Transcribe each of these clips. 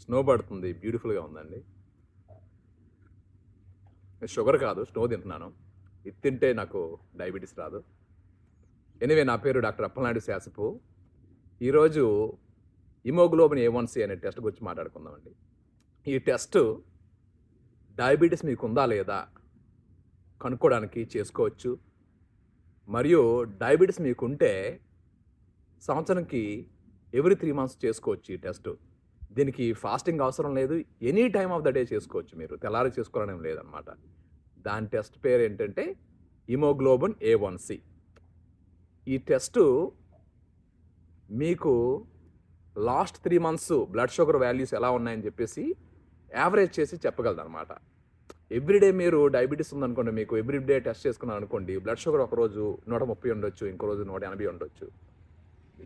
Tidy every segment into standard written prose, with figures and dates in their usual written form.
Snow పడుతుంది. బ్యూటిఫుల్‌గా ఉందండి. షుగర్ కాదు, స్నో తింటున్నాను. ఇది తింటే నాకు డయాబెటిస్ రాదు. ఎనీవే నా పేరు డాక్టర్ అప్పలనాయుడు శాసపు. ఈరోజు హిమోగ్లోబిన్ A1C అనే టెస్ట్ గురించి మాట్లాడుకుందామండి. ఈ టెస్టు డయాబెటిస్ మీకుందా లేదా కనుక్కోవడానికి చేసుకోవచ్చు. మరియు డయాబెటిస్ మీకుంటే సంవత్సరంకి ఎవ్రీ 3 మంత్స్ చేసుకోవచ్చు ఈ టెస్టు. దీనికి ఫాస్టింగ్ అవసరం లేదు. Any time of the day చేసుకోవచ్చు మీరు. తెల్లారి చేసుకోవాలని ఏం లేదనమాట. దాని టెస్ట్ పేరేంటంటే హిమోగ్లోబిన్ A1C. ఈ టెస్టు మీకు last 3 months blood sugar values ఎలా ఉన్నాయని చెప్పేసి యావరేజ్ చేసి చెప్పగలదనమాట. ఎవ్రీడే మీరు డయాబెటిస్ ఉందనుకోండి, మీకు ఎవ్రీడే టెస్ట్ చేసుకున్నారనుకోండి, బ్లడ్ షుగర్ ఒకరోజు 130 ఉండొచ్చు, ఇంకో రోజు 180 ఉండొచ్చు.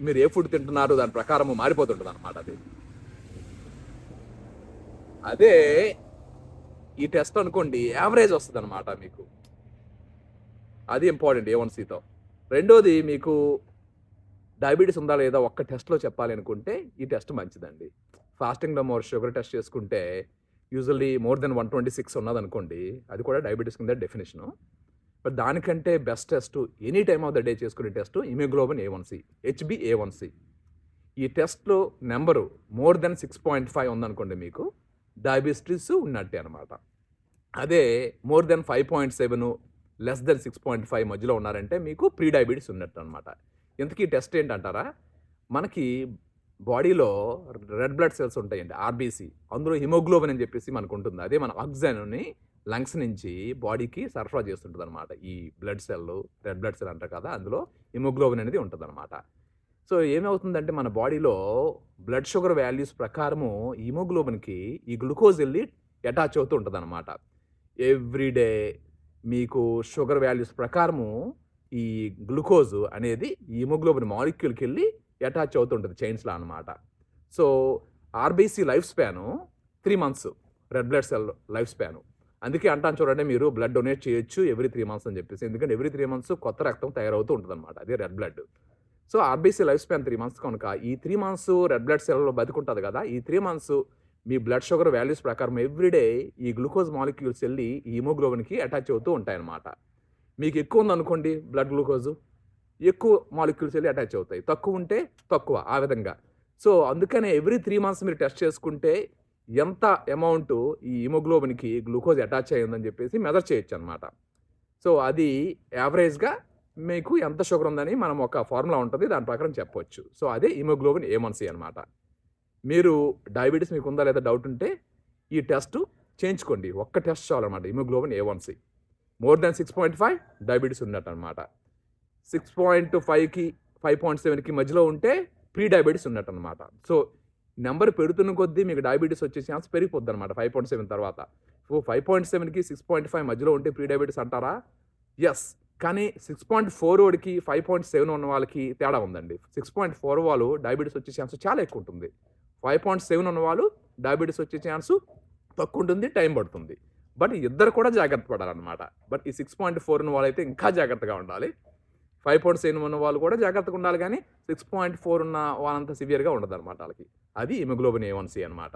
మీరు ఏ ఫుడ్ తింటున్నారు దాని ప్రకారం మారిపోతుంటుంది అనమాట అది. అదే ఈ టెస్ట్ అనుకోండి యావరేజ్ వస్తుంది అనమాట మీకు. అది ఇంపార్టెంట్ A1Cతో. రెండోది మీకు డయాబెటిస్ ఉందా లేదా ఒక్క టెస్ట్‌లో చెప్పాలి అనుకుంటే ఈ టెస్ట్ మంచిదండి. ఫాస్టింగ్‌లో షుగర్ టెస్ట్ చేసుకుంటే యూజువల్లీ మోర్ దెన్ 126 ఉన్నదనుకోండి, అది కూడా డయాబెటిస్ కింద డెఫినిషను. బట్ దానికంటే best test any time of the day చేసుకునే టెస్ట్ హిమోగ్లోబిన్ A1C, HbA1c. ఈ టెస్ట్‌లో నెంబరు మోర్ దెన్ 6.5 ఉందనుకోండి మీకు డయాబెటిస్ ఉన్నట్టే అనమాట. అదే మోర్ దెన్ 5.7 లెస్ దెన్ 6.5 మధ్యలో ఉన్నారంటే మీకు ప్రీ డయాబెటిస్ ఉన్నట్టు అనమాట. ఇంతకీ టెస్ట్ ఏంటంటారా? మనకి బాడీలో రెడ్ బ్లడ్ సెల్స్ ఉంటాయండి, ఆర్బీసీ. అందులో హిమోగ్లోబిన్ అని చెప్పేసి మనకు ఉంటుంది. అదే మన ఆక్సిజన్ని లంగ్స్ నుంచి బాడీకి సరఫరా చేస్తుంటుంది అనమాట. ఈ blood cell, red blood cell అంటారు కదా, అందులో హిమోగ్లోబిన్ అనేది ఉంటుంది అనమాట. సో ఏమవుతుందంటే మన బాడీలో బ్లడ్ షుగర్ వాల్యూస్ ప్రకారము హిమోగ్లోబిన్కి ఈ గ్లూకోజ్ వెళ్ళి అటాచ్ అవుతూ ఉంటుంది అనమాట. ఎవ్రీడే మీకు షుగర్ వాల్యూస్ ప్రకారము ఈ గ్లూకోజ్ అనేది ఈ హిమోగ్లోబిన్ మాలిక్యూల్కి వెళ్ళి అటాచ్ అవుతుంటుంది చైన్స్లో అనమాట. So RBC life span 3 months, red blood cell life span. అందుకే అంటాను చూడండి, మీరు బ్లడ్ డొనేట్ చేయొచ్చు ఎవ్రీ 3 మంత్స్ అని చెప్పేసి. ఎందుకంటే ఎవ్రీ 3 మంత్స్ కొత్త రక్తం తయారవుతూ ఉంటుంది అనమాట, అదే red blood. So RBC life span 3 months కనుక ఈ 3 మంత్స్ రెడ్ బ్లడ్ సెల్లో బతికుంటుంది కదా, ఈ 3 మంత్స్ మీ బ్లడ్ షుగర్ వాల్యూస్ ప్రకారం ఎవ్రీడే ఈ గ్లూకోజ్ మాలిక్యూల్స్ వెళ్ళి ఈ హిమోగ్లోబిన్కి అటాచ్ అవుతూ ఉంటాయన్నమాట. మీకు ఎక్కువ ఉందనుకోండి బ్లడ్ గ్లూకోజు, ఎక్కువ మాలిక్యూల్స్ వెళ్ళి అటాచ్ అవుతాయి. తక్కువ ఉంటే తక్కువ, ఆ విధంగా. సో అందుకనే ఎవ్రీ 3 మంత్స్ మీరు టెస్ట్ చేసుకుంటే ఎంత అమౌంట్ ఈ హిమోగ్లోబిన్కి గ్లూకోజ్ అటాచ్ అయ్యిందని చెప్పేసి మెజర్ చేయొచ్చు అనమాట. సో అది యావరేజ్గా మీకు ఎంత షుగర్ ఉందని మనం ఒక ఫార్ములా ఉంటుంది, దాని ప్రకారం చెప్పవచ్చు. సో అదే హిమోగ్లోబిన్ A1C అనమాట. మీరు డయాబెటిస్ మీకు ఉందా లేదా డౌట్ ఉంటే ఈ టెస్ట్ చేయించుకోండి. ఒక్క టెస్ట్ చాలన్నమాట, haemoglobin A1C. More than 6.5 diabetes ఉన్నట్టు అనమాట. 6.5కి 5.7కి మధ్యలో ఉంటే ప్రీ డయాబెటిస్ ఉన్నట్టు అనమాట. సో నెంబర్ పెడుతున్న కొద్దీ మీకు డయాబెటిస్ వచ్చే ఛాన్స్ పెరిగిపోద్ది అనమాట 5.7 తర్వాత. సో 5.7కి 6.5 మధ్యలో ఉంటే ప్రీ డయాబెటిస్ అంటారా? ఎస్. కానీ 6.4 వాడికి 5.7 ఉన్న వాళ్ళకి తేడా ఉందండి. 6.4 వాళ్ళు డయాబెటిస్ వచ్చే ఛాన్స్ చాలా ఎక్కువ ఉంటుంది. 5.7 ఉన్న వాళ్ళు డయాబెటిస్ వచ్చే ఛాన్స్ తక్కువ ఉంటుంది, టైం పడుతుంది. బట్ ఇద్దరు కూడా జాగ్రత్త పడాలన్నమాట. బట్ ఈ 6.4 ఉన్న వాళ్ళైతే ఇంకా జాగ్రత్తగా ఉండాలి. 5.7 ఉన్న వాళ్ళు కూడా జాగ్రత్తగా ఉండాలి, కానీ 6.4 ఉన్న వాళ్ళంత సివియర్గా ఉండదన్నమాట వాళ్ళకి. అది హిమోగ్లోబిన్ A1C అనమాట.